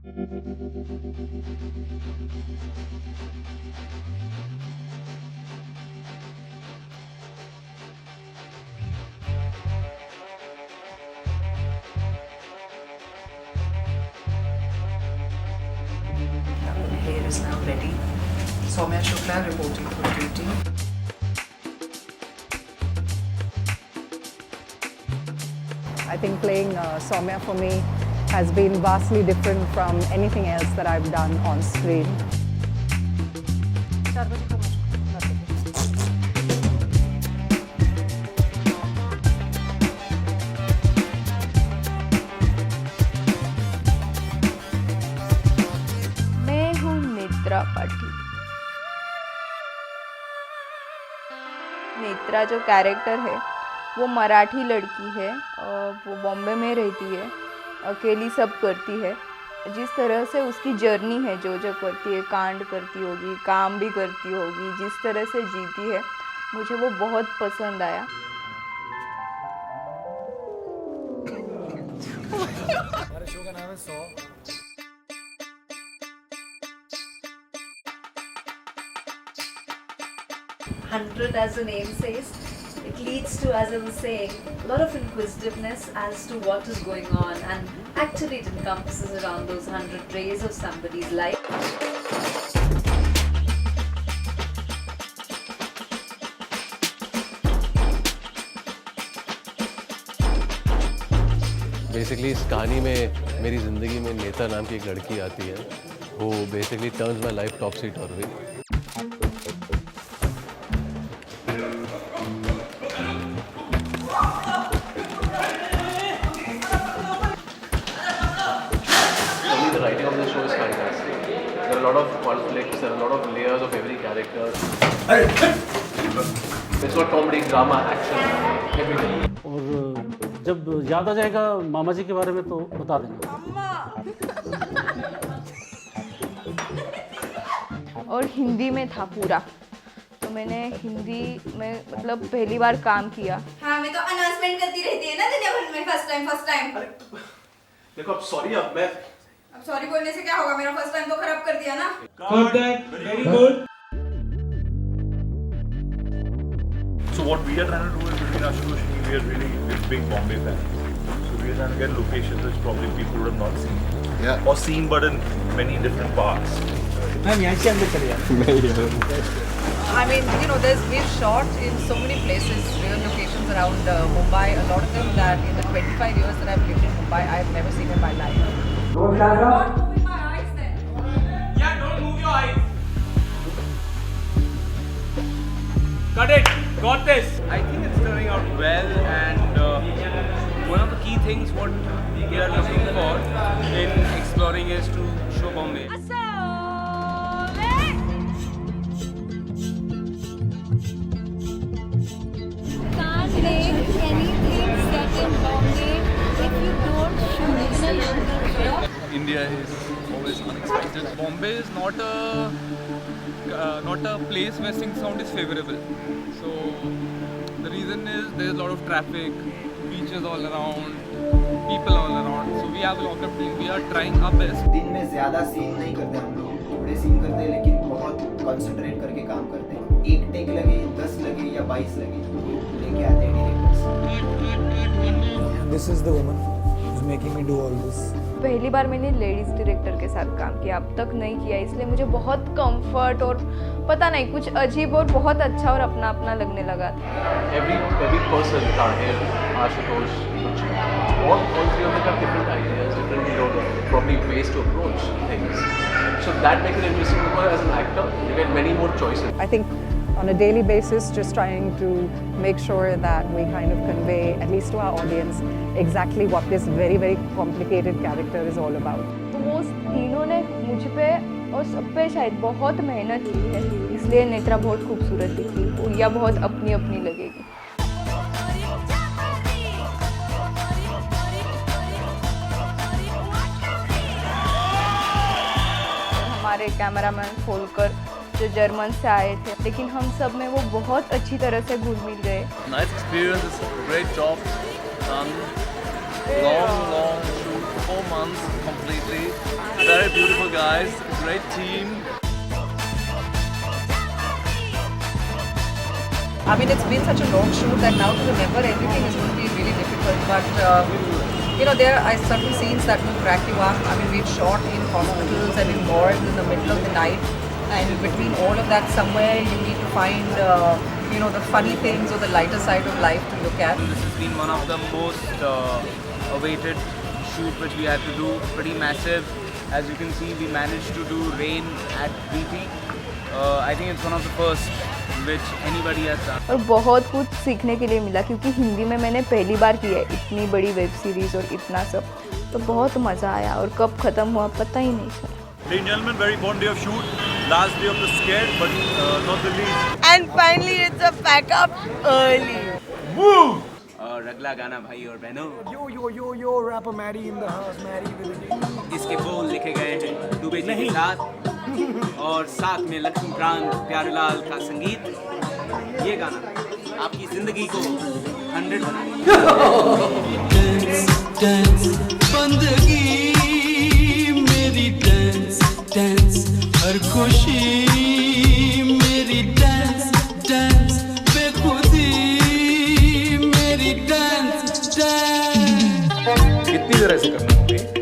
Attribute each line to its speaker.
Speaker 1: Hair is now ready. Soumya Shukla reporting for duty.
Speaker 2: I think playing Soumya for me has been vastly different from anything else that I've done on screen.
Speaker 3: मैं हूँ नेत्रा पाटिल। नेत्रा जो character है वो मराठी लड़की है और वो बॉम्बे में रहती है, अकेली सब करती है। जिस तरह से उसकी जर्नी है, जो जो करती है, कांड करती होगी, काम भी करती होगी, जिस तरह से जीती है, मुझे वो बहुत पसंद आया।
Speaker 4: हमारे शो का नाम है 100।
Speaker 1: 100, as the name says, it leads to, as I was saying, a lot of inquisitiveness as to what is going on, and actually it encompasses around those 100 days of somebody's life.
Speaker 5: Basically इस कहानी में मेरी ज़िंदगी में नेता नाम की एक लड़की आती है। वो basically turns my life topsy turvy. The writing of the show is fantastic. There are a lot of conflicts, there are a lot of layers of every character. It's got comedy, drama, action, everything.
Speaker 6: और जब याद आ जाएगा मामा जी के बारे में तो बता देना।
Speaker 3: और हिंदी में था पूरा, तो मैंने हिंदी में मतलब पहली बार काम किया।
Speaker 7: हाँ, मैं तो अनाउंसमेंट करती रहती है ना दुनिया भर में, फर्स्ट टाइम।
Speaker 5: देखो अब सॉरी,
Speaker 7: अब सॉरी बोलने से क्या होगा, मेरा फर्स्ट टाइम तो खराब कर दिया ना।
Speaker 4: Very good.
Speaker 8: So what we are trying to do is, between Ashutosh and me, we're big Bombay fans. So we are trying to get locations which probably people would have not seen. Yeah. Or seen, but in many different parts.
Speaker 4: Ma'am यहाँ से अंदर चले जाओ।
Speaker 1: I mean, you know, we've shot in so many places, real locations around Mumbai. A lot of them that in the 25 years that I've lived in Mumbai, I've never seen in my life.
Speaker 7: Don't move my eyes then.
Speaker 4: Yeah, don't move your eyes. Got it. Got this.
Speaker 9: I think it's turning out well, and one of the key things what we are looking for in exploring is to show Bombay.
Speaker 10: Can't make anything set in Bombay if you don't shoot in a local way.
Speaker 9: India is always unexpected. Bombay is not a place where sync sound is favorable. So the reason is there's a lot of traffic, beaches all around, people all around. So we have a local team. We are trying our best.
Speaker 11: दिन में ज़्यादा scene नहीं करते हम लोग, थोड़े scene करते हैं लेकिन बहुत कंसंट्रेट करके काम करते हैं। एक टेक लगे, 10 लगे या 22 लगे, लेके आते हैं directors.
Speaker 4: This is the woman who's making me do all this.
Speaker 3: पहली बार मैंने लेडीज डायरेक्टर के साथ काम किया, अब तक नहीं किया, इसलिए मुझे बहुत कंफर्ट और पता नहीं कुछ अजीब और बहुत अच्छा और अपना अपना लगने लगा था।
Speaker 5: Every person, Tahir, Ashutosh, all three of them have different ideas, different probably ways to approach things. So that makes it interesting because as an actor, you get many more choices.
Speaker 2: I think on a daily basis, just trying to make sure that we kind of convey, at least to our audience, exactly what this very, very complicated character is all about.
Speaker 3: तो वो तीनों ने मुझ पे और सब पे शायद बहुत मेहनत की है, इसलिए नेत्रा बहुत खूबसूरत दिखी, उड़िया बहुत अपनी अपनी लगेगी। हमारे कैमरामैन खोलकर जो जर्मन से आए थे, लेकिन हम सब में वो बहुत अच्छी तरह से घुल मिल गए।
Speaker 9: Nice experience, great job done. Long shoot, 4 months completely. Director
Speaker 5: very beautiful guys, great team.
Speaker 2: I mean, it's been such a long shoot that now to remember everything is going to be really difficult. But you know, there are certain scenes that will crack you up. I mean, we've shot in hospitals and in morgues in the middle of the night, and between all of that, somewhere you need to find you know, the funny things or the lighter side of life to look at.
Speaker 9: This has been one of the most awaited shoot which we had to do. Pretty massive. As you can see, we managed to do rain at BP. I think it's one of the first which anybody has done.
Speaker 3: और बहुत कुछ सीखने के लिए मिला क्योंकि हिंदी में मैंने पहली बार किया है इतनी बड़ी वेब सीरीज़ और इतना सब, तो बहुत मज़ा आया और कब ख़त्म हुआ पता ही नहीं चला.
Speaker 8: Ladies and gentlemen, very important day of shoot. Last day of the scare, but not the least.
Speaker 3: And finally it's a pack up early.
Speaker 8: Woo!
Speaker 9: और अगला गाना भाई और बहनों.
Speaker 4: Yo, rapper Maddie in the house, Maddie with the
Speaker 9: इसके बोल लिखे गए हैं दुबे जी के साथ और साथ में लक्ष्मीकांत प्यारेलाल का संगीत. ये गाना आपकी जिंदगी को 100 बना देगा.
Speaker 12: बंदगी मेरी डांस डांस हर खुशी मेरी डांस डांस बेखुदी मेरी डांस डांस.
Speaker 5: कितनी देर ऐसे करना होगी?